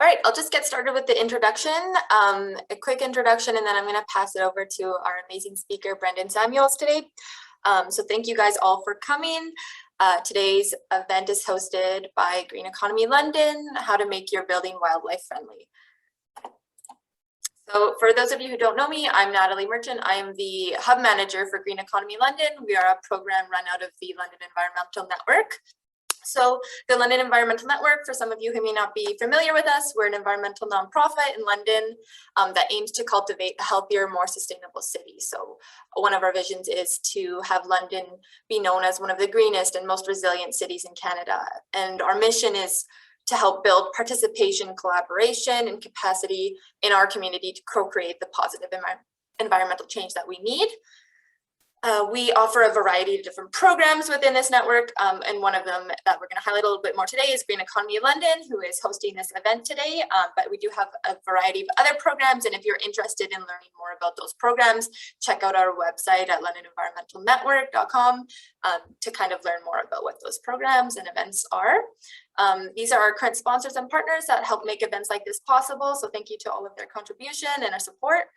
All right, I'll just get started with the introduction, a quick introduction, and then I'm going to pass it over to our amazing speaker, Brendon Samuels, today. So thank you guys all for coming. Today's event is hosted by Green Economy London, How to Make Your Building Wildlife Friendly. So for those of you who don't know me, I'm Natalie Merchant. I am the hub manager for Green Economy London. We are a program run out of the London Environmental Network. So the London Environmental Network, for some of you who may not be familiar with us, we're an environmental nonprofit in London that aims to cultivate a healthier, more sustainable city. So one of our visions is to have London be known as one of the greenest and most resilient cities in Canada. And our mission is to help build participation, collaboration, and capacity in our community to co-create the positive environmental change that we need. We offer a variety of different programs within this network, and one of them that we're going to highlight a little bit more today is Green Economy London, who is hosting this event today, but we do have a variety of other programs, and if you're interested in learning more about those programs, check out our website at londonenvironmentalnetwork.com to kind of learn more about what those programs and events are. These are our current sponsors and partners that help make events like this possible, so thank you to all of their contribution and our support.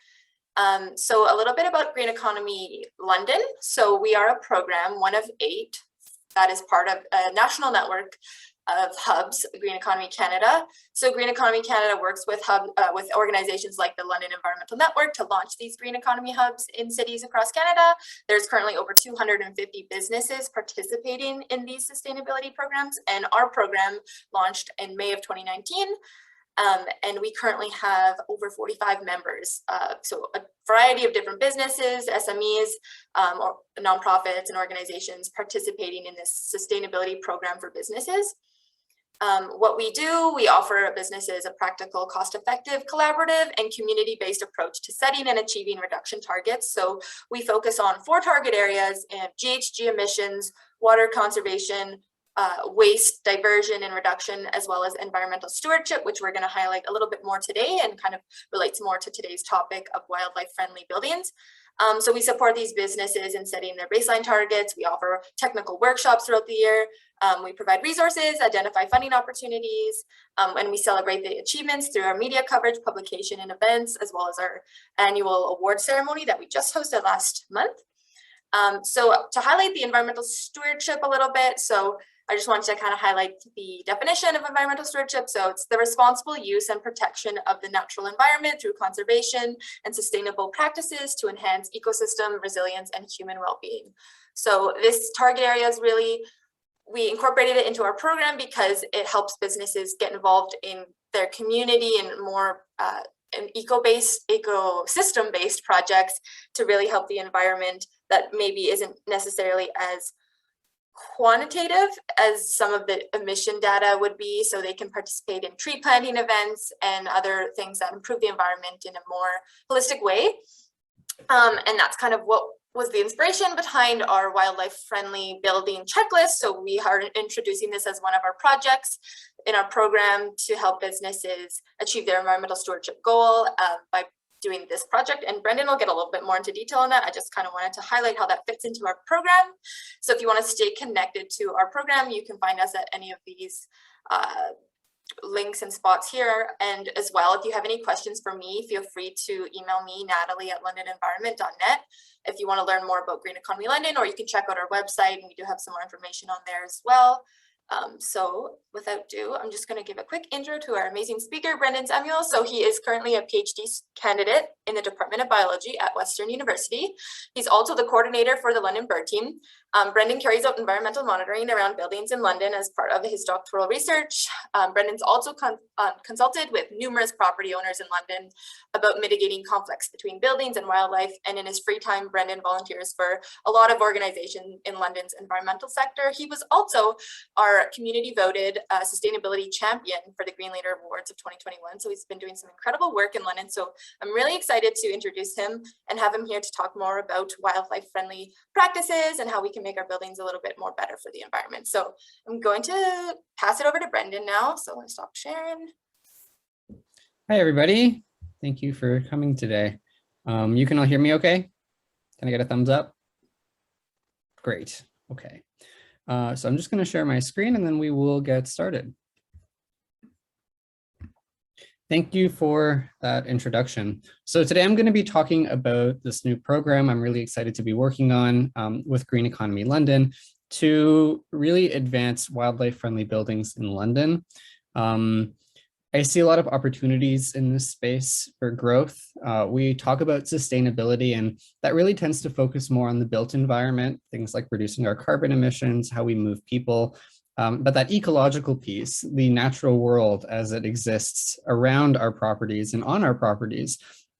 So a little bit about Green Economy London. So we are a program, one of 8, that is part of a national network of hubs, Green Economy Canada. So Green Economy Canada works with organizations like the London Environmental Network to launch these Green Economy hubs in cities across Canada. There's currently over 250 businesses participating in these sustainability programs, and our program launched in May of 2019. And we currently have over 45 members. So a variety of different businesses, SMEs, or nonprofits and organizations participating in this sustainability program for businesses. What we do, we offer businesses a practical, cost-effective, collaborative, and community-based approach to setting and achieving reduction targets. So we focus on 4 target areas: GHG emissions, water conservation, waste diversion and reduction, as well as environmental stewardship, which we're going to highlight a little bit more today and kind of relates more to today's topic of wildlife friendly buildings. So we support these businesses in setting their baseline targets. We offer technical workshops throughout the year. We provide resources, identify funding opportunities, and we celebrate the achievements through our media coverage, publication, and events, as well as our annual award ceremony that we just hosted last month. So to highlight the environmental stewardship a little bit, so I just wanted to kind of highlight the definition of environmental stewardship. So it's the responsible use and protection of the natural environment through conservation and sustainable practices to enhance ecosystem resilience and human well-being. So this target area is really, we incorporated it into our program because it helps businesses get involved in their community and more ecosystem-based projects to really help the environment that maybe isn't necessarily as quantitative as some of the emission data would be, so they can participate in tree planting events and other things that improve the environment in a more holistic way. And that's kind of what was the inspiration behind our wildlife friendly building checklist. So we are introducing this as one of our projects in our program to help businesses achieve their environmental stewardship goal by doing this project, and Brendon will get a little bit more into detail on that. I just kind of wanted to highlight how that fits into our program. So if you want to stay connected to our program, you can find us at any of these links and spots here. And as well, if you have any questions for me, feel free to email me, natalie@londonenvironment.net, if you want to learn more about Green Economy London, or you can check out our website, and we do have some more information on there as well. So without ado, I'm just going to give a quick intro to our amazing speaker, Brendon Samuels. So he is currently a PhD candidate in the Department of Biology at Western University. He's also the coordinator for the London Bird Team. Brendon carries out environmental monitoring around buildings in London as part of his doctoral research. Brendon's also consulted with numerous property owners in London about mitigating conflicts between buildings and wildlife. And in his free time, Brendon volunteers for a lot of organizations in London's environmental sector. He was also our community voted sustainability champion for the Green Leader Awards of 2021. So he's been doing some incredible work in London. So I'm really excited to introduce him and have him here to talk more about wildlife friendly practices and how we can make our buildings a little bit more better for the environment. So I'm going to pass it over to Brendon now. So I'm going to stop sharing. Hi, everybody. Thank you for coming today. You can all hear me okay? Can I get a thumbs up? Great. Okay. So I'm just going to share my screen and then we will get started. Thank you for that introduction. So today I'm going to be talking about this new program I'm really excited to be working on with Green Economy London to really advance wildlife-friendly buildings in London. I see a lot of opportunities in this space for growth. We talk about sustainability, and that really tends to focus more on the built environment, things like reducing our carbon emissions, how we move people. But that ecological piece, the natural world as it exists around our properties and on our properties,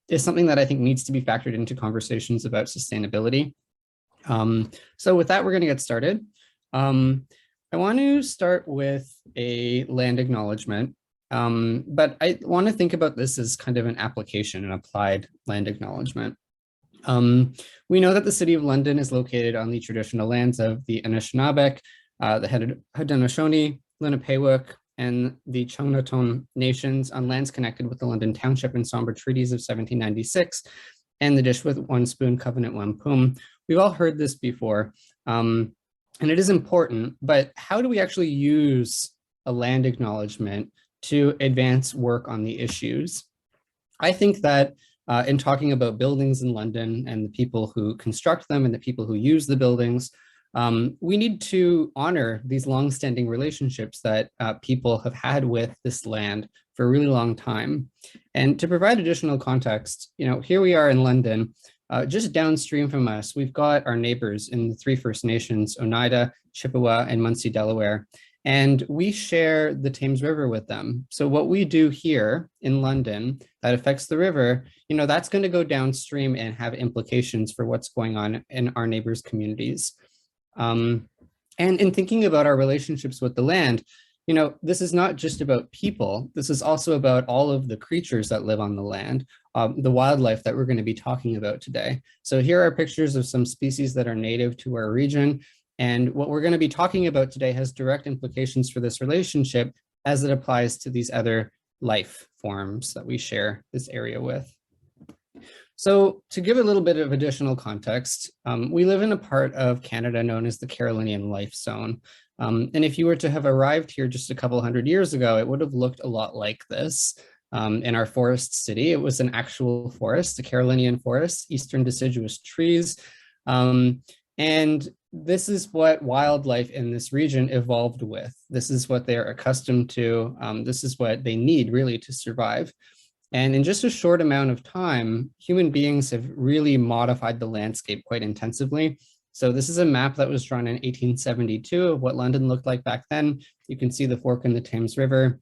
is something that I think needs to be factored into conversations about sustainability. So with that, we're going to get started. I want to start with a land acknowledgement, but I want to think about this as kind of an application, an applied land acknowledgement. We know that the City of London is located on the traditional lands of the Anishinaabe, the Haudenosaunee, Lenapehouk, and the Chungnaton nations on lands connected with the London Township and Sombre Treaties of 1796 and the Dish with One Spoon Covenant Wampum. We've all heard this before, and it is important, but how do we actually use a land acknowledgement to advance work on the issues? I think that in talking about buildings in London and the people who construct them and the people who use the buildings, we need to honor these longstanding relationships that people have had with this land for a really long time. And to provide additional context, here we are in London, just downstream from us, we've got our neighbors in the three First Nations, Oneida, Chippewa, and Munsee, Delaware, and we share the Thames River with them. So what we do here in London that affects the river, that's going to go downstream and have implications for what's going on in our neighbors' communities. And in thinking about our relationships with the land, this is not just about people. This is also about all of the creatures that live on the land, the wildlife that we're going to be talking about today. So here are pictures of some species that are native to our region. And what we're going to be talking about today has direct implications for this relationship as it applies to these other life forms that we share this area with. So to give a little bit of additional context, we live in a part of Canada known as the Carolinian Life Zone. And if you were to have arrived here just a couple hundred years ago, it would have looked a lot like this. In our forest city, it was an actual forest, a Carolinian forest, eastern deciduous trees. And this is what wildlife in this region evolved with. This is what they're accustomed to. This is what they need really to survive. And in just a short amount of time, human beings have really modified the landscape quite intensively. So this is a map that was drawn in 1872 of what London looked like back then. You can see the fork in the Thames River.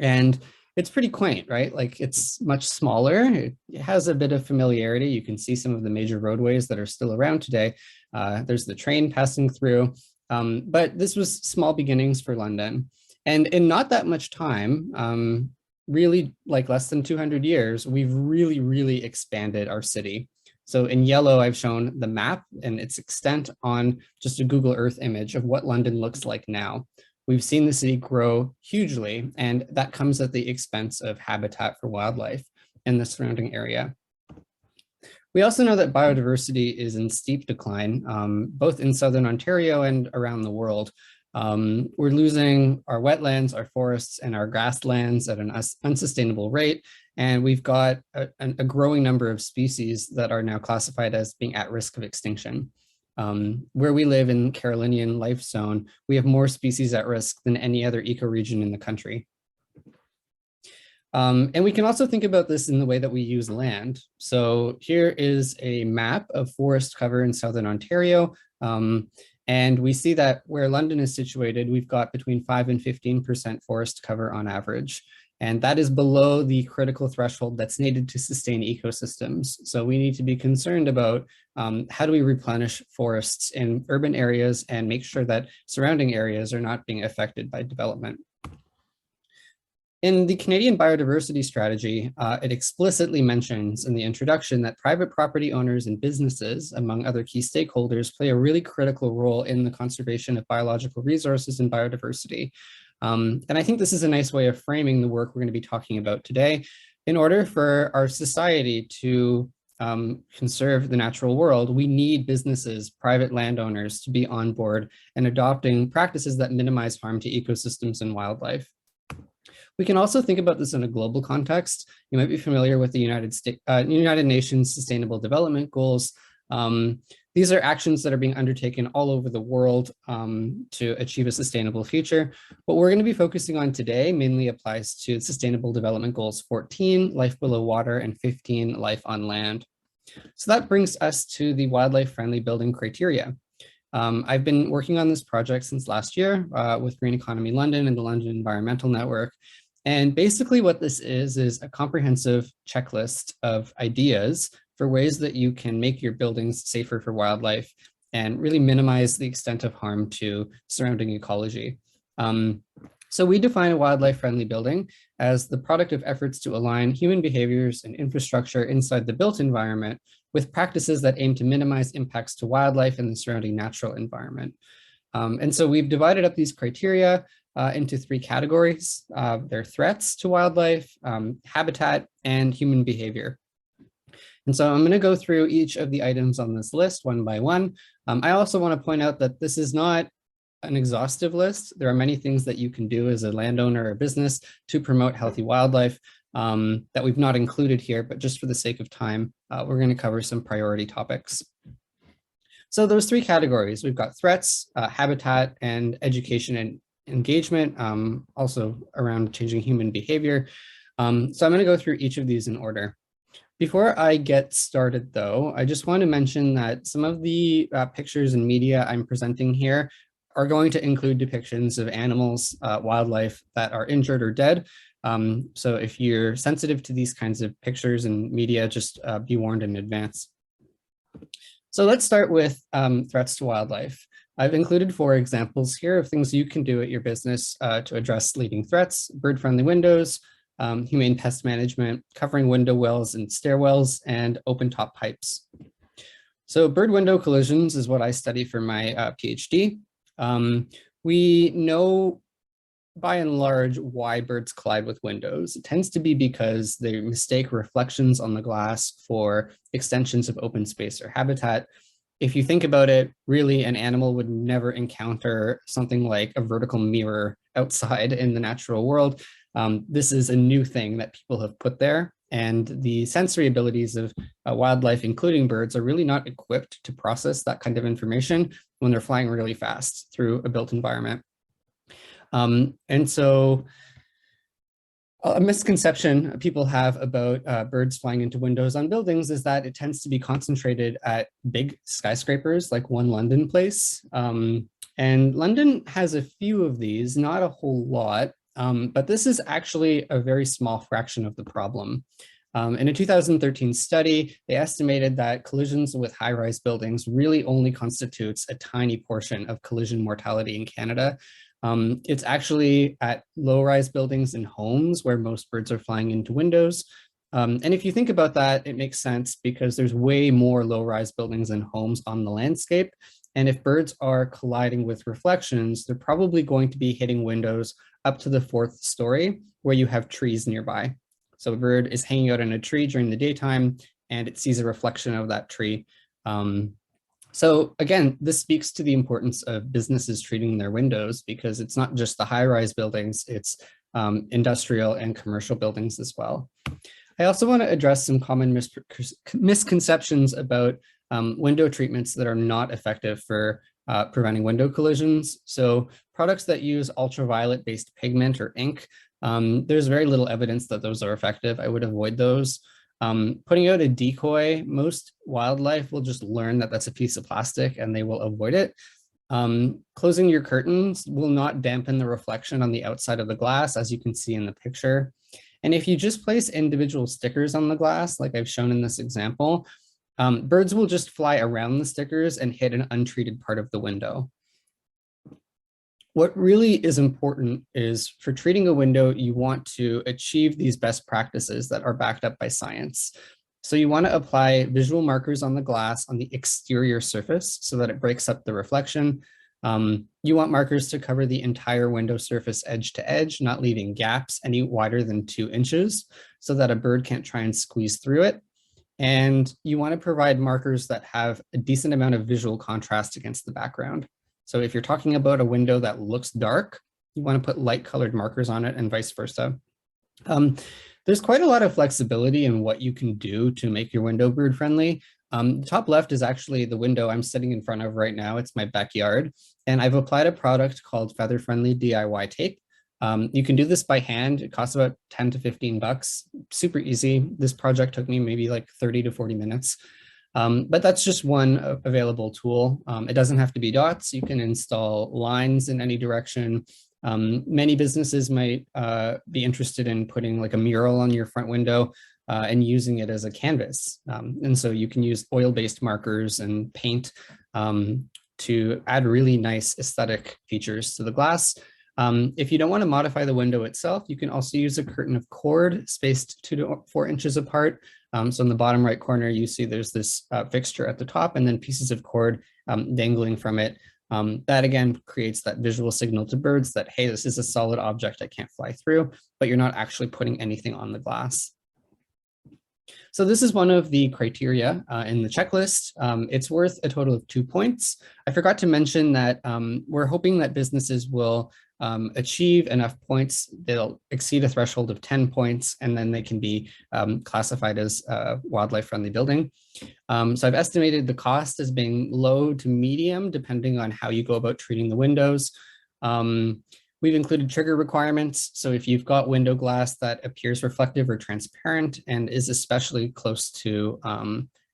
And it's pretty quaint, right? Like it's much smaller. It has a bit of familiarity. You can see some of the major roadways that are still around today. There's the train passing through. But this was small beginnings for London. And in not that much time, really like less than 200 years, we've really expanded our city. So in yellow, I've shown the map and its extent on just a Google Earth image of what London looks like now. We've seen the city grow hugely, and that comes at the expense of habitat for wildlife in the surrounding area. We also know that biodiversity is in steep decline, both in Southern Ontario and around the world. We're losing our wetlands, our forests, and our grasslands at an unsustainable rate. And we've got a growing number of species that are now classified as being at risk of extinction. Where we live in Carolinian Life Zone, we have more species at risk than any other ecoregion in the country. And we can also think about this in the way that we use land. So here is a map of forest cover in Southern Ontario. And we see that where London is situated, we've got between 5 and 15% forest cover on average. And that is below the critical threshold that's needed to sustain ecosystems. So we need to be concerned about how do we replenish forests in urban areas and make sure that surrounding areas are not being affected by development. In the Canadian Biodiversity Strategy, it explicitly mentions in the introduction that private property owners and businesses, among other key stakeholders, play a really critical role in the conservation of biological resources and biodiversity. And I think this is a nice way of framing the work we're going to be talking about today. In order for our society to conserve the natural world, we need businesses, private landowners to be on board and adopting practices that minimize harm to ecosystems and wildlife. We can also think about this in a global context. You might be familiar with the United Nations Sustainable Development Goals. These are actions that are being undertaken all over the world to achieve a sustainable future. What we're going to be focusing on today mainly applies to Sustainable Development Goals 14, life below water, and 15, life on land. So that brings us to the wildlife-friendly building criteria. I've been working on this project since last year with Green Economy London and the London Environmental Network. And basically what this is a comprehensive checklist of ideas for ways that you can make your buildings safer for wildlife and really minimize the extent of harm to surrounding ecology. So we define a wildlife-friendly building as the product of efforts to align human behaviors and infrastructure inside the built environment with practices that aim to minimize impacts to wildlife and the surrounding natural environment. And so we've divided up these criteria into three categories. They're threats to wildlife, habitat, and human behavior. And so I'm going to go through each of the items on this list one by one. I also want to point out that this is not an exhaustive list. There are many things that you can do as a landowner or business to promote healthy wildlife that we've not included here, but just for the sake of time, we're going to cover some priority topics. So those three categories, we've got threats, habitat, and education and engagement, also around changing human behavior. So I'm going to go through each of these in order. Before I get started, though, I just want to mention that some of the pictures and media I'm presenting here are going to include depictions of animals, wildlife that are injured or dead. So if you're sensitive to these kinds of pictures and media, just be warned in advance. So let's start with threats to wildlife. I've included 4 examples here of things you can do at your business to address leading threats: bird-friendly windows, humane pest management, covering window wells and stairwells, and open-top pipes. So bird-window collisions is what I study for my PhD. We know by and large why birds collide with windows. It tends to be because they mistake reflections on the glass for extensions of open space or habitat. If you think about it, really an animal would never encounter something like a vertical mirror outside in the natural world. This is a new thing that people have put there, and the sensory abilities of wildlife, including birds, are really not equipped to process that kind of information when they're flying really fast through a built environment. And so a misconception people have about birds flying into windows on buildings is that it tends to be concentrated at big skyscrapers like One London Place. And London has a few of these, not a whole lot, but this is actually a very small fraction of the problem. In a 2013 study, they estimated that collisions with high-rise buildings really only constitutes a tiny portion of collision mortality in Canada. It's actually at low-rise buildings and homes where most birds are flying into windows. And if you think about that, it makes sense because there's way more low-rise buildings and homes on the landscape. And if birds are colliding with reflections, they're probably going to be hitting windows up to the 4th story where you have trees nearby. So a bird is hanging out in a tree during the daytime and it sees a reflection of that tree. So again, this speaks to the importance of businesses treating their windows, because it's not just the high-rise buildings, it's industrial and commercial buildings as well. I also want to address some common misconceptions about window treatments that are not effective for preventing window collisions. So products that use ultraviolet-based pigment or ink, there's very little evidence that those are effective. I would avoid those. Putting out a decoy, most wildlife will just learn that that's a piece of plastic and they will avoid it. Closing your curtains will not dampen the reflection on the outside of the glass, as you can see in the picture. And if you just place individual stickers on the glass, like I've shown in this example, birds will just fly around the stickers and hit an untreated part of the window. What really is important is for treating a window, you want to achieve these best practices that are backed up by science. So you want to apply visual markers on the glass on the exterior surface so that it breaks up the reflection. You want markers to cover the entire window surface edge to edge, not leaving gaps any wider than 2 inches so that a bird can't try and squeeze through it. And you want to provide markers that have a decent amount of visual contrast against the background. So if you're talking about a window that looks dark, you want to put light colored markers on it and vice versa. There's quite a lot of flexibility in what you can do to make your window bird friendly. The top left is actually the window I'm sitting in front of right now. It's my backyard. And I've applied a product called Feather Friendly DIY tape. You can do this by hand. It costs about 10 to 15 bucks. Super easy. This project took me maybe like 30 to 40 minutes. But that's just one available tool. It doesn't have to be dots. You can install lines in any direction. Many businesses might be interested in putting like a mural on your front window and using it as a canvas. And so you can use oil-based markers and paint to add really nice aesthetic features to the glass. If you don't want to modify the window itself, you can also use a curtain of cord spaced 2 to 4 inches apart. So in the bottom right corner, you see there's this fixture at the top and then pieces of cord dangling from it. That again creates that visual signal to birds that, hey, this is a solid object I can't fly through, but you're not actually putting anything on the glass. So this is one of the criteria in the checklist. It's worth a total of 2 points. I forgot to mention that we're hoping that businesses will achieve enough points, they'll exceed a threshold of 10 points, and then they can be classified as a wildlife friendly building. So I've estimated the cost as being low to medium, depending on how you go about treating the windows. We've included trigger requirements. So if you've got window glass that appears reflective or transparent and is especially close to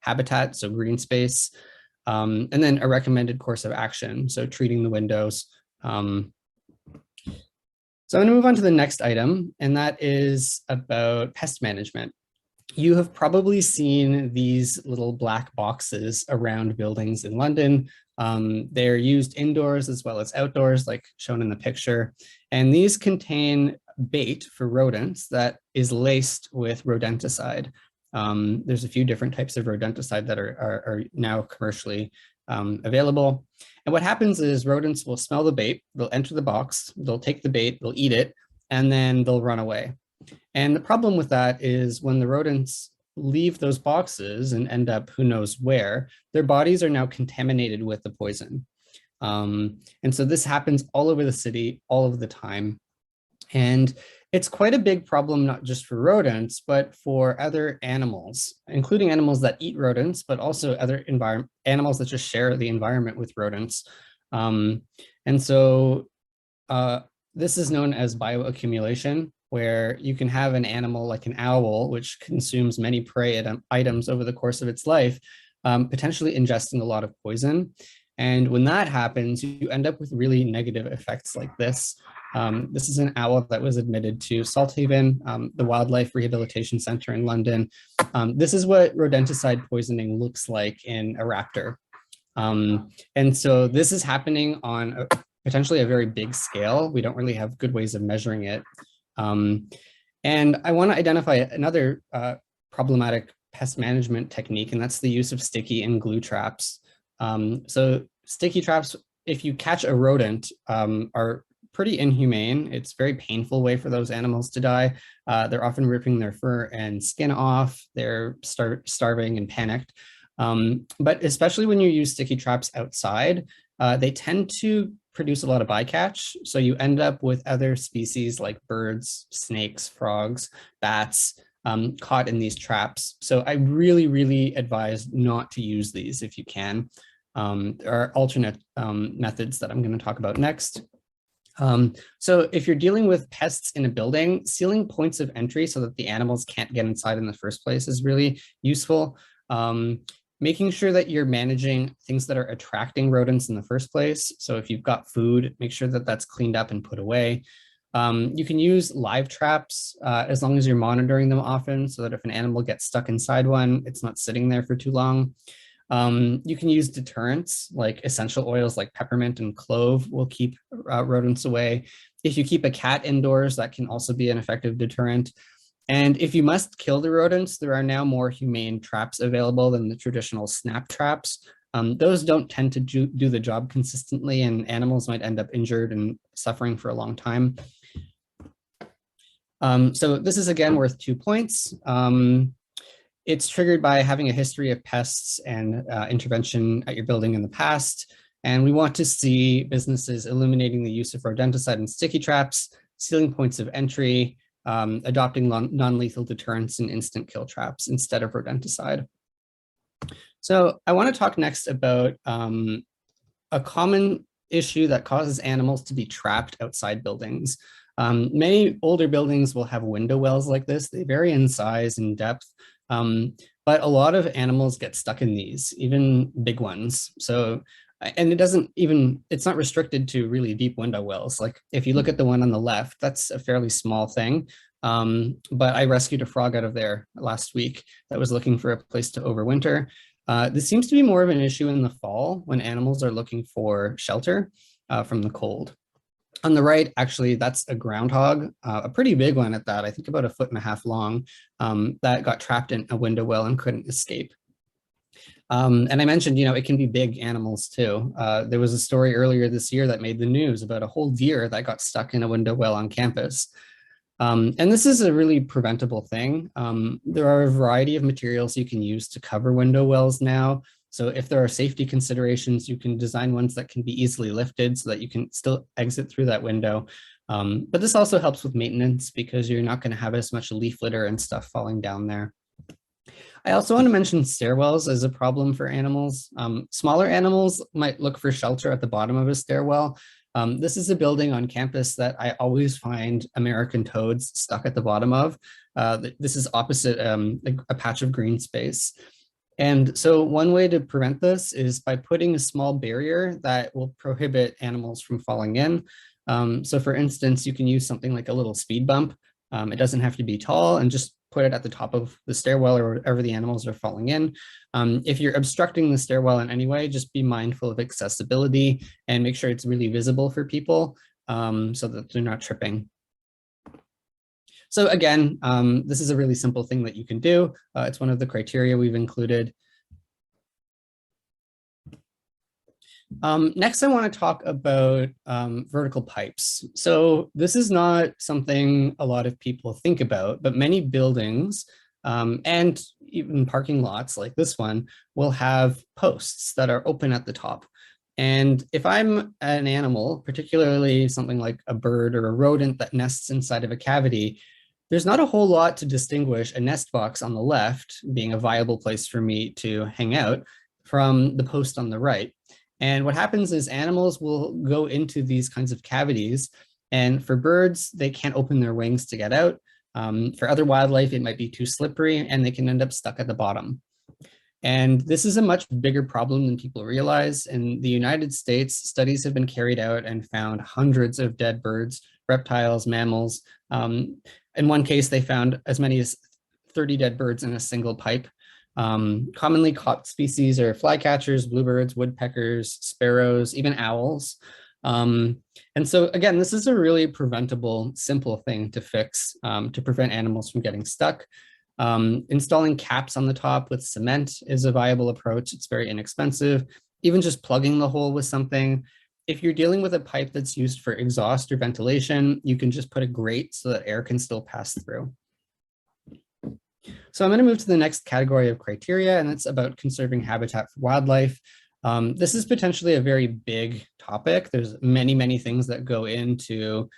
habitat, so green space, and then a recommended course of action, so treating the windows. So I'm going to move on to the next item, and that is about pest management. You have probably seen these little black boxes around buildings in London. They're used indoors as well as outdoors, like shown in the picture. And these contain bait for rodents that is laced with rodenticide. There's a few different types of rodenticide that are now commercially available. And what happens is rodents will smell the bait, they'll enter the box, they'll take the bait, they'll eat it, and then they'll run away. And the problem with that is when the rodents leave those boxes and end up who knows where, their bodies are now contaminated with the poison. And so this happens all over the city, all of the time. And it's quite a big problem, not just for rodents, but for other animals, including animals that eat rodents, but also other animals that just share the environment with rodents. And so this is known as bioaccumulation, where you can have an animal like an owl, which consumes many prey items over the course of its life, potentially ingesting a lot of poison. And when that happens, you end up with really negative effects like this. This is an owl that was admitted to Salthaven, the Wildlife Rehabilitation Center in London. This is what rodenticide poisoning looks like in a raptor. And so this is happening on potentially a very big scale. We don't really have good ways of measuring it. And I want to identify another problematic pest management technique, and that's the use of sticky and glue traps. So sticky traps, if you catch a rodent, are pretty inhumane. It's a very painful way for those animals to die. They're often ripping their fur and skin off. They're starving and panicked. But especially when you use sticky traps outside, they tend to produce a lot of bycatch. So you end up with other species like birds, snakes, frogs, bats, caught in these traps. So I really, really advise not to use these if you can. There are alternate methods that I'm going to talk about next. So if you're dealing with pests in a building, sealing points of entry so that the animals can't get inside in the first place is really useful. Making sure that you're managing things that are attracting rodents in the first place. So if you've got food, make sure that that's cleaned up and put away. You can use live traps as long as you're monitoring them often so that if an animal gets stuck inside one, it's not sitting there for too long. You can use deterrents like essential oils like peppermint and clove will keep rodents away. If you keep a cat indoors, that can also be an effective deterrent. And if you must kill the rodents, there are now more humane traps available than the traditional snap traps. Those don't tend to do the job consistently, and animals might end up injured and suffering for a long time. So this is again worth 2 points. It's triggered by having a history of pests and intervention at your building in the past. And we want to see businesses eliminating the use of rodenticide and sticky traps, sealing points of entry, adopting non-lethal deterrents and instant kill traps instead of rodenticide. So I want to talk next about a common issue that causes animals to be trapped outside buildings. Many older buildings will have window wells like this. They vary in size and depth, but a lot of animals get stuck in these, even big ones. So, and it's not restricted to really deep window wells. Like if you look at the one on the left, that's a fairly small thing. But I rescued a frog out of there last week that was looking for a place to overwinter. This seems to be more of an issue in the fall when animals are looking for shelter from the cold. On the right, actually, that's a groundhog, a pretty big one at that, I think about 1.5 feet long, that got trapped in a window well and couldn't escape. And I mentioned, it can be big animals too. There was a story earlier this year that made the news about a whole deer that got stuck in a window well on campus. And this is a really preventable thing. There are a variety of materials you can use to cover window wells now. So if there are safety considerations, you can design ones that can be easily lifted so that you can still exit through that window. But this also helps with maintenance because you're not going to have as much leaf litter and stuff falling down there. I also want to mention stairwells as a problem for animals. Smaller animals might look for shelter at the bottom of a stairwell. This is a building on campus that I always find American toads stuck at the bottom of. This is opposite a patch of green space. And so one way to prevent this is by putting a small barrier that will prohibit animals from falling in. So for instance, you can use something like a little speed bump. It doesn't have to be tall, and just put it at the top of the stairwell or wherever the animals are falling in. If you're obstructing the stairwell in any way, just be mindful of accessibility and make sure it's really visible for people so that they're not tripping. So again, this is a really simple thing that you can do. It's one of the criteria we've included. Next, I want to talk about vertical pipes. So this is not something a lot of people think about, but many buildings and even parking lots like this one will have posts that are open at the top. And if I'm an animal, particularly something like a bird or a rodent that nests inside of a cavity, there's not a whole lot to distinguish a nest box on the left being a viable place for me to hang out from the post on the right. And what happens is animals will go into these kinds of cavities, and for birds, they can't open their wings to get out. For other wildlife, it might be too slippery and they can end up stuck at the bottom. And this is a much bigger problem than people realize. In the United States, studies have been carried out and found hundreds of dead birds, reptiles, mammals. In one case, they found as many as 30 dead birds in a single pipe. Commonly caught species are flycatchers, bluebirds, woodpeckers, sparrows, even owls. And so again, this is a really preventable, simple thing to fix to prevent animals from getting stuck. Installing caps on the top with cement is a viable approach. It's very inexpensive. Even just plugging the hole with something. If you're dealing with a pipe that's used for exhaust or ventilation, you can just put a grate so that air can still pass through. So I'm going to move to the next category of criteria, and it's about conserving habitat for wildlife. This is potentially a very big topic. There's many, many things that go into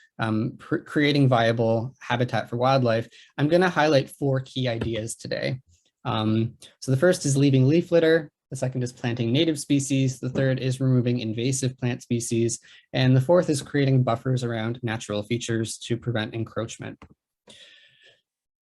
creating viable habitat for wildlife. I'm going to highlight 4 key ideas today. So the first is leaving leaf litter. The second is planting native species. The third is removing invasive plant species. And the fourth is creating buffers around natural features to prevent encroachment.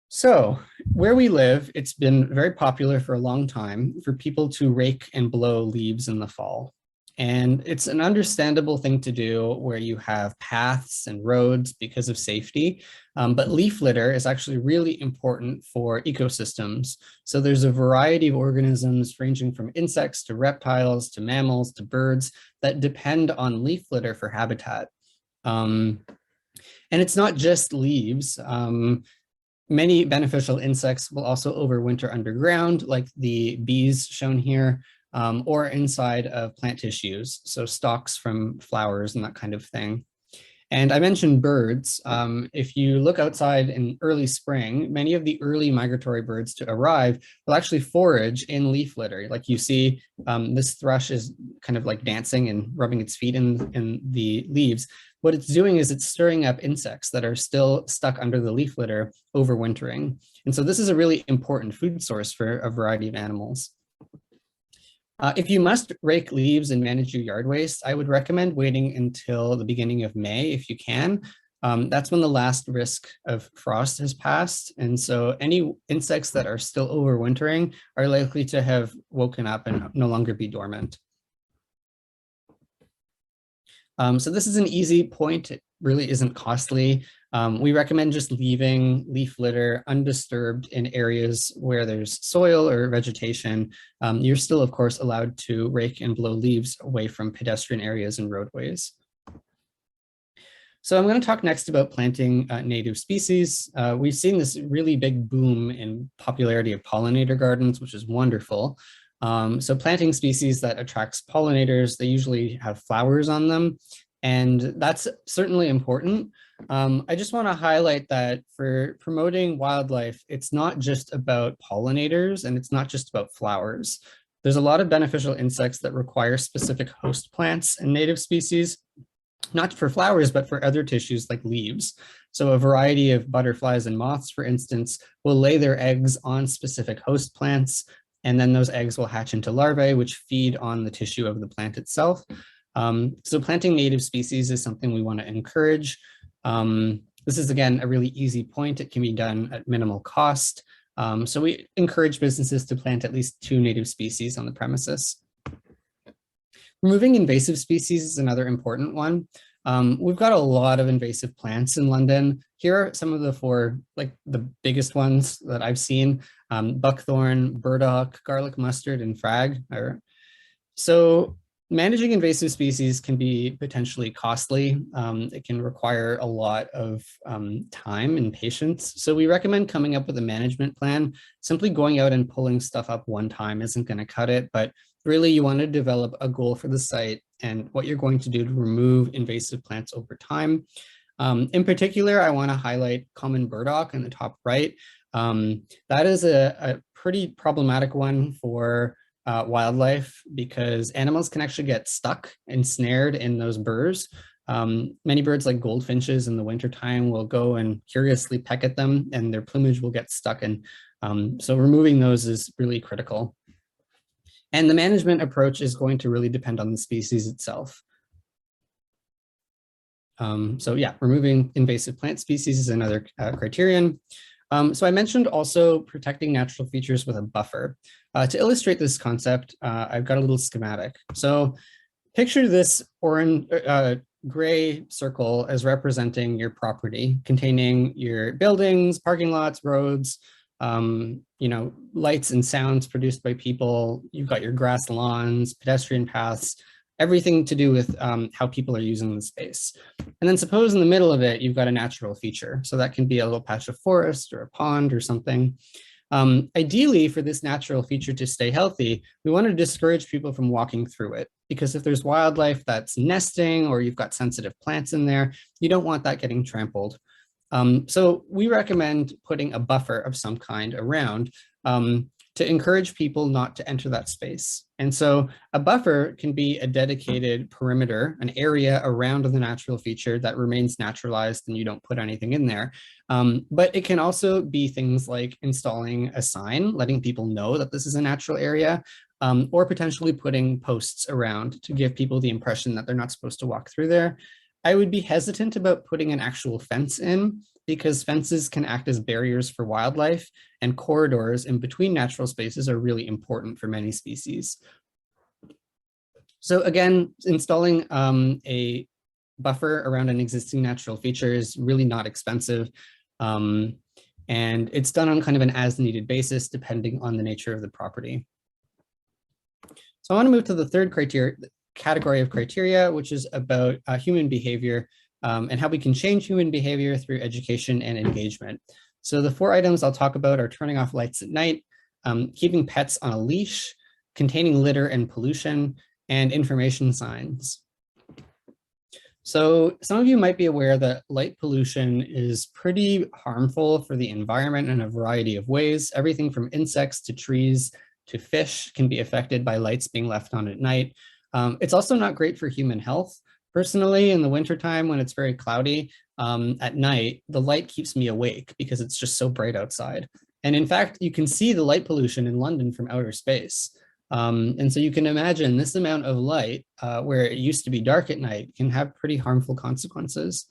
So where we live, it's been very popular for a long time for people to rake and blow leaves in the fall. And it's an understandable thing to do where you have paths and roads because of safety. But leaf litter is actually really important for ecosystems. So there's a variety of organisms ranging from insects to reptiles to mammals to birds that depend on leaf litter for habitat. And it's not just leaves. Many beneficial insects will also overwinter underground, like the bees shown here, or inside of plant tissues, so stalks from flowers and that kind of thing. And I mentioned birds. If you look outside in early spring, many of the early migratory birds to arrive will actually forage in leaf litter. Like you see, this thrush is kind of like dancing and rubbing its feet in the leaves. What it's doing is it's stirring up insects that are still stuck under the leaf litter overwintering. And so this is a really important food source for a variety of animals. If you must rake leaves and manage your yard waste, I would recommend waiting until the beginning of May if you can. That's when the last risk of frost has passed. And so any insects that are still overwintering are likely to have woken up and no longer be dormant. So this is an easy point. It really isn't costly. We recommend just leaving leaf litter undisturbed in areas where there's soil or vegetation. You're still, of course, allowed to rake and blow leaves away from pedestrian areas and roadways. So I'm going to talk next about planting native species. We've seen this really big boom in popularity of pollinator gardens, which is wonderful. So planting species that attracts pollinators, they usually have flowers on them, and that's certainly important. I just want to highlight that for promoting wildlife, it's not just about pollinators and it's not just about flowers. There's a lot of beneficial insects that require specific host plants and native species, not for flowers, but for other tissues like leaves. So a variety of butterflies and moths, for instance, will lay their eggs on specific host plants, and then those eggs will hatch into larvae, which feed on the tissue of the plant itself. So planting native species is something we want to encourage. This is, again, a really easy point. It can be done at minimal cost. So we encourage businesses to plant at least 2 native species on the premises. Removing invasive species is another important one. We've got a lot of invasive plants in London. Here are some of the 4, like the biggest ones that I've seen: buckthorn, burdock, garlic mustard, and frag. So managing invasive species can be potentially costly. It can require a lot of time and patience. So we recommend coming up with a management plan. Simply going out and pulling stuff up one time isn't going to cut it, but really you want to develop a goal for the site and what you're going to do to remove invasive plants over time. In particular, I want to highlight common burdock in the top right. That is a pretty problematic one for wildlife because animals can actually get stuck and snared in those burrs. Many birds like goldfinches in the wintertime will go and curiously peck at them and their plumage will get stuck. And so removing those is really critical. And the management approach is going to really depend on the species itself. So yeah, removing invasive plant species is another criterion. So I mentioned also protecting natural features with a buffer. To illustrate this concept, I've got a little schematic. So picture this orange, gray circle as representing your property, containing your buildings, parking lots, roads, lights and sounds produced by people. You've got your grass lawns, pedestrian paths, everything to do with how people are using the space. And then suppose in the middle of it, you've got a natural feature. So that can be a little patch of forest or a pond or something. Ideally, for this natural feature to stay healthy, we want to discourage people from walking through it, because if there's wildlife that's nesting or you've got sensitive plants in there, you don't want that getting trampled. So we recommend putting a buffer of some kind around to encourage people not to enter that space. And so a buffer can be a dedicated perimeter, an area around the natural feature that remains naturalized and you don't put anything in there. But it can also be things like installing a sign, letting people know that this is a natural area, or potentially putting posts around to give people the impression that they're not supposed to walk through there. I would be hesitant about putting an actual fence in, because fences can act as barriers for wildlife, and corridors in between natural spaces are really important for many species. So again, installing a buffer around an existing natural feature is really not expensive. And it's done on kind of an as-needed basis, depending on the nature of the property. So I want to move to the third category of criteria, which is about human behavior and how we can change human behavior through education and engagement. So the 4 items I'll talk about are turning off lights at night, keeping pets on a leash, containing litter and pollution, and information signs. So some of you might be aware that light pollution is pretty harmful for the environment in a variety of ways. Everything from insects to trees to fish can be affected by lights being left on at night. It's also not great for human health. Personally, in the wintertime when it's very cloudy at night, the light keeps me awake because it's just so bright outside. And in fact, you can see the light pollution in London from outer space. And so you can imagine this amount of light where it used to be dark at night can have pretty harmful consequences.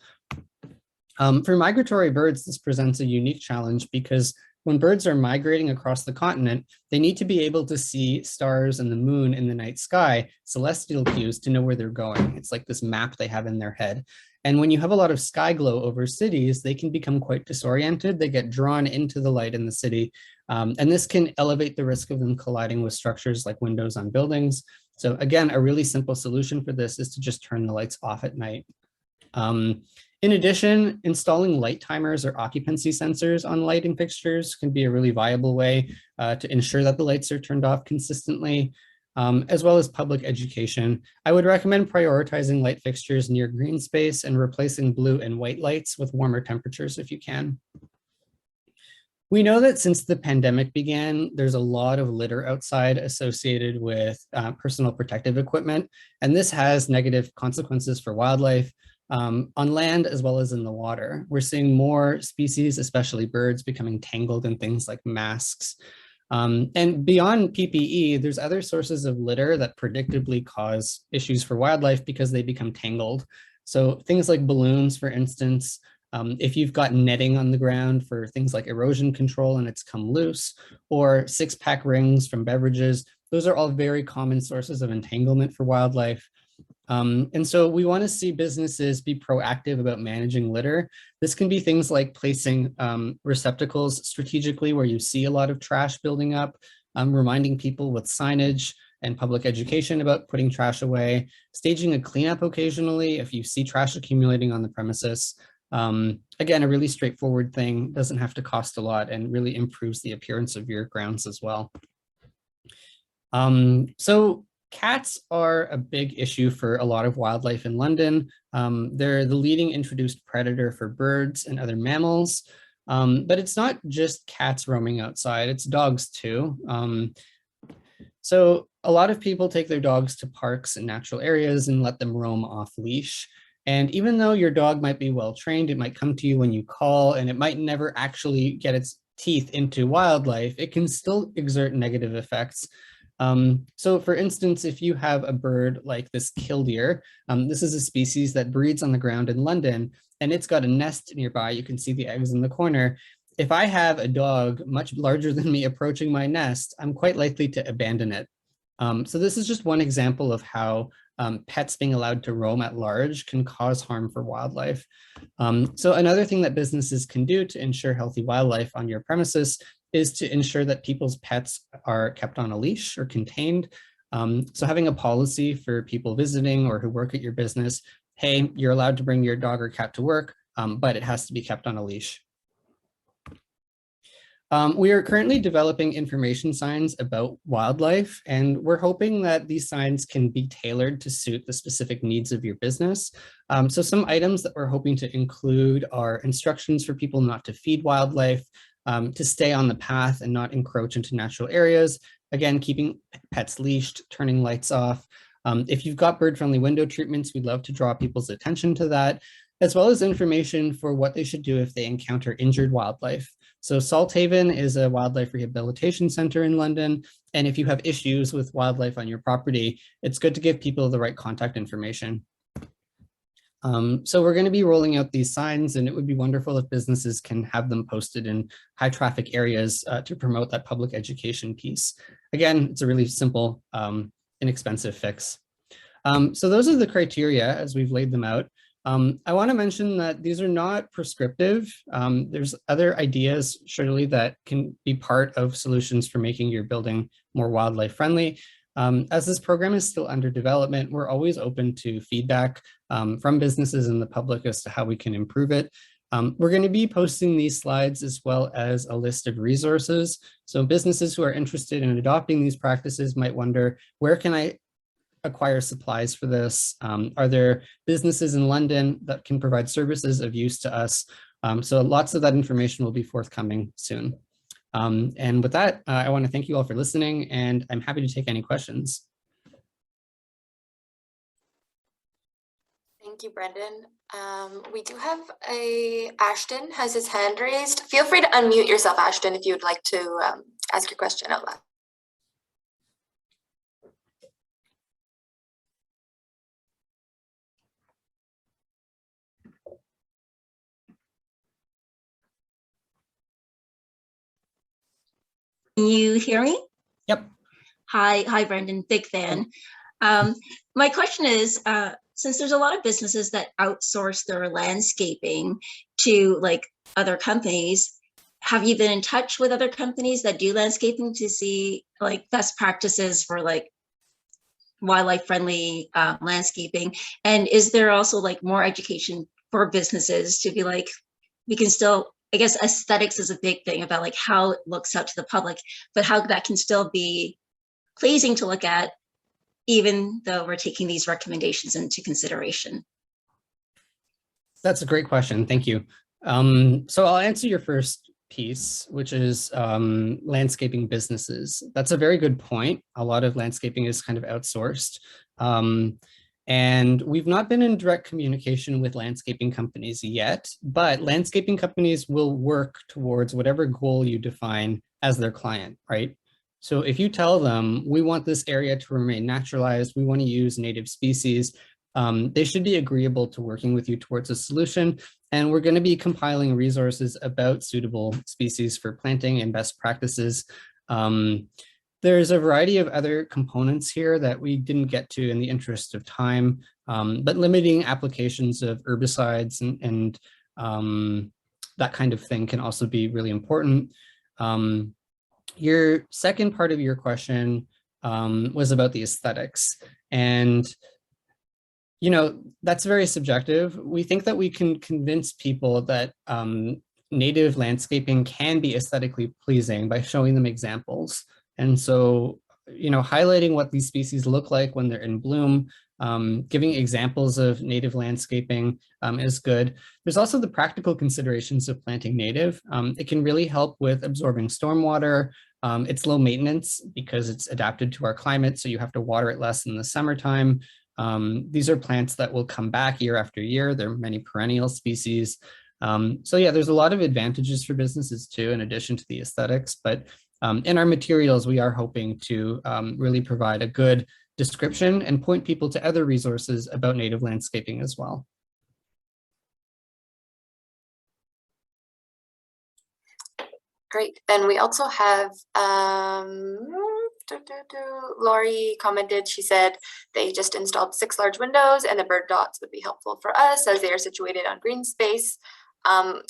For migratory birds, this presents a unique challenge because when birds are migrating across the continent, they need to be able to see stars and the moon in the night sky, celestial cues, to know where they're going. It's like this map they have in their head. And when you have a lot of sky glow over cities, they can become quite disoriented. They get drawn into the light in the city. And this can elevate the risk of them colliding with structures like windows on buildings. So again, a really simple solution for this is to just turn the lights off at night. In addition, installing light timers or occupancy sensors on lighting fixtures can be a really viable way to ensure that the lights are turned off consistently, as well as public education. I would recommend prioritizing light fixtures near green space and replacing blue and white lights with warmer temperatures if you can. We know that since the pandemic began, there's a lot of litter outside associated with personal protective equipment, and this has negative consequences for wildlife on land as well as in the water. We're seeing more species, especially birds, becoming tangled in things like masks. And beyond PPE, there's other sources of litter that predictably cause issues for wildlife because they become tangled. So things like balloons, for instance, if you've got netting on the ground for things like erosion control and it's come loose, or six-pack rings from beverages, those are all very common sources of entanglement for wildlife. And so we want to see businesses be proactive about managing litter. This can be things like placing receptacles strategically where you see a lot of trash building up, reminding people with signage and public education about putting trash away, staging a cleanup occasionally if you see trash accumulating on the premises. Again, a really straightforward thing, doesn't have to cost a lot and really improves the appearance of your grounds as well. So cats are a big issue for a lot of wildlife in London. They're the leading introduced predator for birds and other mammals, but it's not just cats roaming outside, it's dogs too. So a lot of people take their dogs to parks and natural areas and let them roam off leash. And even though your dog might be well trained, it might come to you when you call and it might never actually get its teeth into wildlife, it can still exert negative effects. So for instance, if you have a bird like this killdeer, this is a species that breeds on the ground in London, and it's got a nest nearby. You can see the eggs in the corner. If I have a dog much larger than me approaching my nest, I'm quite likely to abandon it. So this is just one example of how pets being allowed to roam at large can cause harm for wildlife. So another thing that businesses can do to ensure healthy wildlife on your premises is to ensure that people's pets are kept on a leash or contained. So having a policy for people visiting or who work at your business, hey, you're allowed to bring your dog or cat to work, but it has to be kept on a leash. We are currently developing information signs about wildlife, and we're hoping that these signs can be tailored to suit the specific needs of your business. So some items that we're hoping to include are instructions for people not to feed wildlife, to stay on the path and not encroach into natural areas. Again, keeping pets leashed, turning lights off. If you've got bird-friendly window treatments, we'd love to draw people's attention to that, as well as information for what they should do if they encounter injured wildlife. So Salthaven is a wildlife rehabilitation center in London. And if you have issues with wildlife on your property, it's good to give people the right contact information. So we're going to be rolling out these signs, and it would be wonderful if businesses can have them posted in high traffic areas to promote that public education piece. Again, it's a really simple, inexpensive fix. So those are the criteria as we've laid them out. I want to mention that these are not prescriptive. There's other ideas surely that can be part of solutions for making your building more wildlife friendly. As this program is still under development, we're always open to feedback from businesses and the public as to how we can improve it. We're going to be posting these slides as well as a list of resources. So businesses who are interested in adopting these practices might wonder, where can I acquire supplies for this? Are there businesses in London that can provide services of use to us? So lots of that information will be forthcoming soon. And with that, I want to thank you all for listening, and I'm happy to take any questions. Thank you, Brendon. We do have Ashton has his hand raised. Feel free to unmute yourself, Ashton, if you would like to ask your question out loud. Can you hear me? Yep. Hi, Brendon, big fan. My question is, since there's a lot of businesses that outsource their landscaping to like other companies, have you been in touch with other companies that do landscaping to see like best practices for like wildlife friendly landscaping? And is there also like more education for businesses to be like, we can still, I guess aesthetics is a big thing about like how it looks out to the public, but how that can still be pleasing to look at, even though we're taking these recommendations into consideration? That's a great question. Thank you. So I'll answer your first piece, which is landscaping businesses. That's a very good point. A lot of landscaping is kind of outsourced. And we've not been in direct communication with landscaping companies yet, but landscaping companies will work towards whatever goal you define as their client, right? So if you tell them, we want this area to remain naturalized, we want to use native species, they should be agreeable to working with you towards a solution. And we're going to be compiling resources about suitable species for planting and best practices. There's a variety of other components here that we didn't get to in the interest of time, but limiting applications of herbicides and that kind of thing can also be really important. Your second part of your question was about the aesthetics. And, you know, that's very subjective. We think that we can convince people that native landscaping can be aesthetically pleasing by showing them examples. And so, you know, highlighting what these species look like when they're in bloom, giving examples of native landscaping is good. There's also the practical considerations of planting native. It can really help with absorbing stormwater. It's low maintenance because it's adapted to our climate, so you have to water it less in the summertime. These are plants that will come back year after year. There are many perennial species. So yeah, there's a lot of advantages for businesses too, in addition to the aesthetics. But in our materials, we are hoping to really provide a good description and point people to other resources about native landscaping as well. Great. And we also have Lori commented, she said they just installed 6 large windows and the bird dots would be helpful for us as they are situated on green space.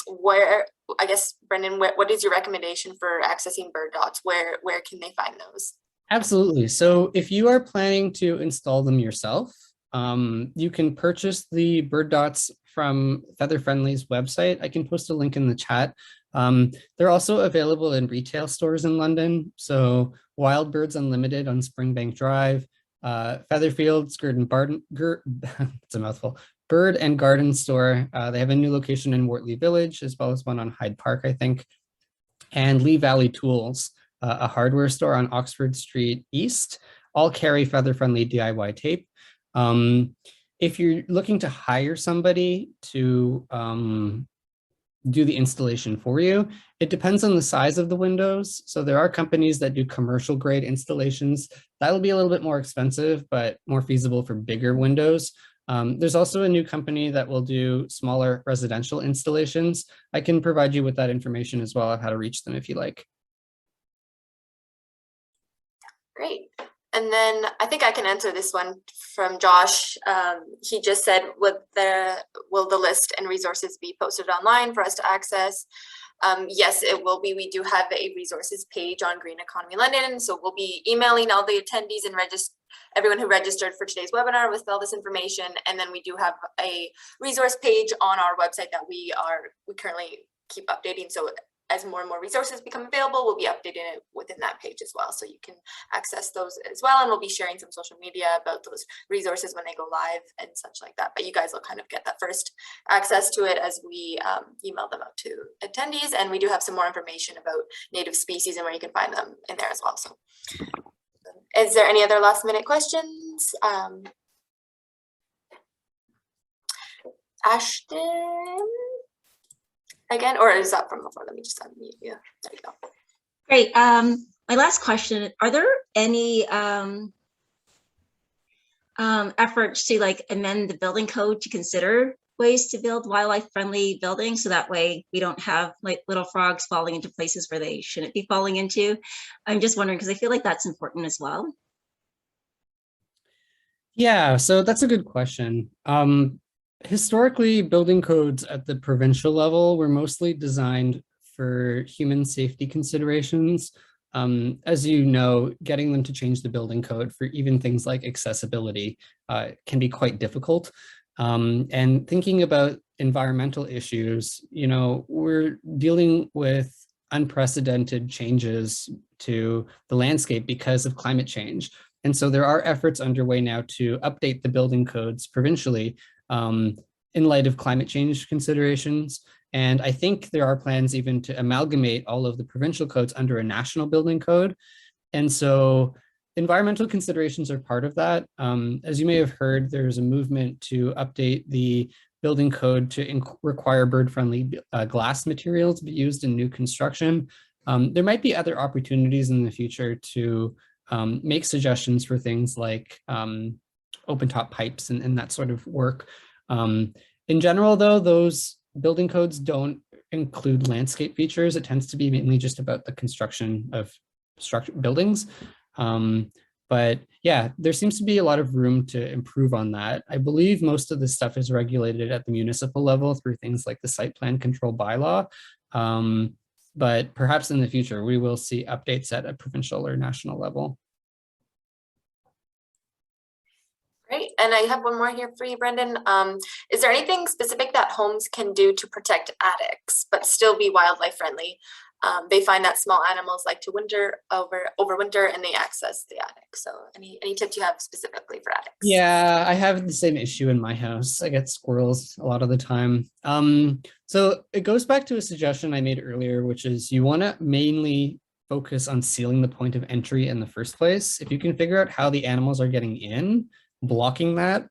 Where, I guess, Brendon, what is your recommendation for accessing bird dots? Where can they find those? Absolutely. So if you are planning to install them yourself, you can purchase the bird dots from Feather Friendly's website. I can post a link in the chat. They're also available in retail stores in London. So Wild Birds Unlimited on Springbank Drive, Featherfield, it's a mouthful, Bird and Garden Store. They have a new location in Wortley Village, as well as one on Hyde Park, I think. And Lee Valley Tools, a hardware store on Oxford Street East, all carry Feather Friendly DIY tape. If you're looking to hire somebody to do the installation for you, it depends on the size of the windows. So there are companies that do commercial grade installations. That'll be a little bit more expensive, but more feasible for bigger windows. There's also a new company that will do smaller residential installations. I can provide you with that information as well of how to reach them if you like. Great. And then I think I can answer this one from Josh. He just said, will the list and resources be posted online for us to access? Yes, it will be. We do have a resources page on Green Economy London. So we'll be emailing all the attendees and everyone who registered for today's webinar with all this information. And then we do have a resource page on our website that we currently keep updating. So as more and more resources become available, we'll be updating it within that page as well. So you can access those as well. And we'll be sharing some social media about those resources when they go live and such like that. But you guys will kind of get that first access to it as we email them out to attendees. And we do have some more information about native species and where you can find them in there as well. So is there any other last minute questions? Ashton? Again, or is that from before? Let me just unmute you. There you go. Great. My last question, are there any efforts to like amend the building code to consider ways to build wildlife friendly buildings so that way we don't have like little frogs falling into places where they shouldn't be falling into? I'm just wondering because I feel like that's important as well. Yeah, so that's a good question. Historically, building codes at the provincial level were mostly designed for human safety considerations. As you know, getting them to change the building code for even things like accessibility can be quite difficult. And thinking about environmental issues, you know, we're dealing with unprecedented changes to the landscape because of climate change. And so there are efforts underway now to update the building codes provincially in light of climate change considerations. And I think there are plans even to amalgamate all of the provincial codes under a national building code. And so environmental considerations are part of that. As you may have heard, there's a movement to update the building code to require bird-friendly glass material to be used in new construction. There might be other opportunities in the future to make suggestions for things like open-top pipes and that sort of work. In general, though, those building codes don't include landscape features. It tends to be mainly just about the construction of buildings. But yeah, there seems to be a lot of room to improve on that. I believe most of this stuff is regulated at the municipal level through things like the site plan control bylaw. But perhaps in the future, we will see updates at a provincial or national level. Great. And I have one more here for you, Brendon. Is there anything specific that homes can do to protect attics, but still be wildlife friendly? They find that small animals like to overwinter and they access the attic. So any tips you have specifically for attics? Yeah, I have the same issue in my house. I get squirrels a lot of the time. So it goes back to a suggestion I made earlier, which is you want to mainly focus on sealing the point of entry in the first place. If you can figure out how the animals are getting in, blocking that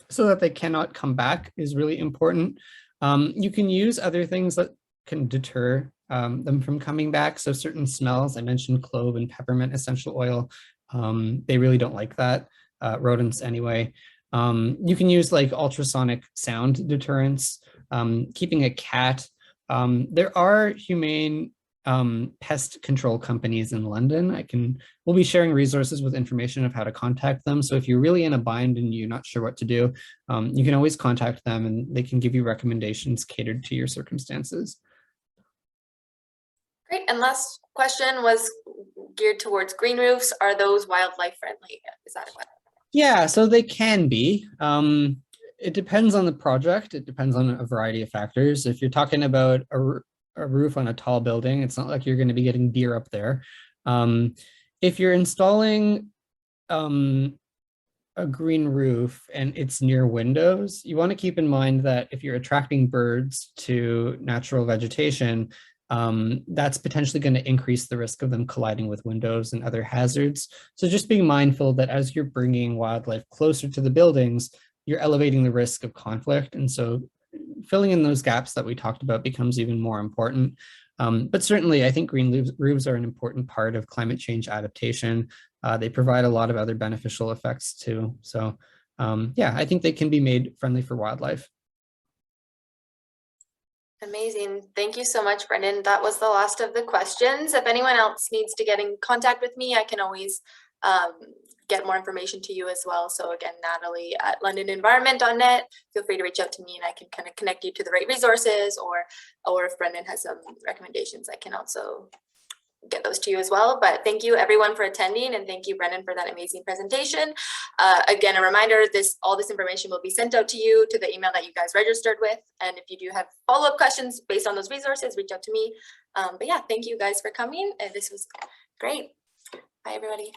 so that they cannot come back is really important. You can use other things that can deter them from coming back. So certain smells, I mentioned clove and peppermint essential oil. They really don't like that, rodents anyway. You can use like ultrasonic sound deterrents, keeping a cat. There are humane pest control companies in London. We'll be sharing resources with information of how to contact them. So if you're really in a bind and you're not sure what to do, you can always contact them and they can give you recommendations catered to your circumstances. Great. And last question was geared towards green roofs. Are those wildlife friendly? Is that what? Yeah, so they can be. It depends on the project. It depends on a variety of factors. If you're talking about a roof on a tall building, it's not like you're going to be getting deer up there. If you're installing a green roof and it's near windows, you want to keep in mind that if you're attracting birds to natural vegetation, that's potentially going to increase the risk of them colliding with windows and other hazards. So just being mindful that as you're bringing wildlife closer to the buildings, you're elevating the risk of conflict. And so filling in those gaps that we talked about becomes even more important. But certainly, I think green roofs are an important part of climate change adaptation. They provide a lot of other beneficial effects too. So yeah, I think they can be made friendly for wildlife. Amazing. Thank you so much, Brendon. That was the last of the questions. If anyone else needs to get in contact with me, I can always get more information to you as well. So again, Natalie at londonenvironment.net, feel free to reach out to me and I can kind of connect you to the right resources, or if Brendon has some recommendations, I can also get those those to you as well. But thank you everyone for attending, and thank you, Brendon, for that amazing presentation. Again, a reminder, all this information will be sent out to you to the email that you guys registered with. And if you do have follow-up questions based on those resources, reach out to me. But yeah, thank you guys for coming. And this was great. Bye, everybody.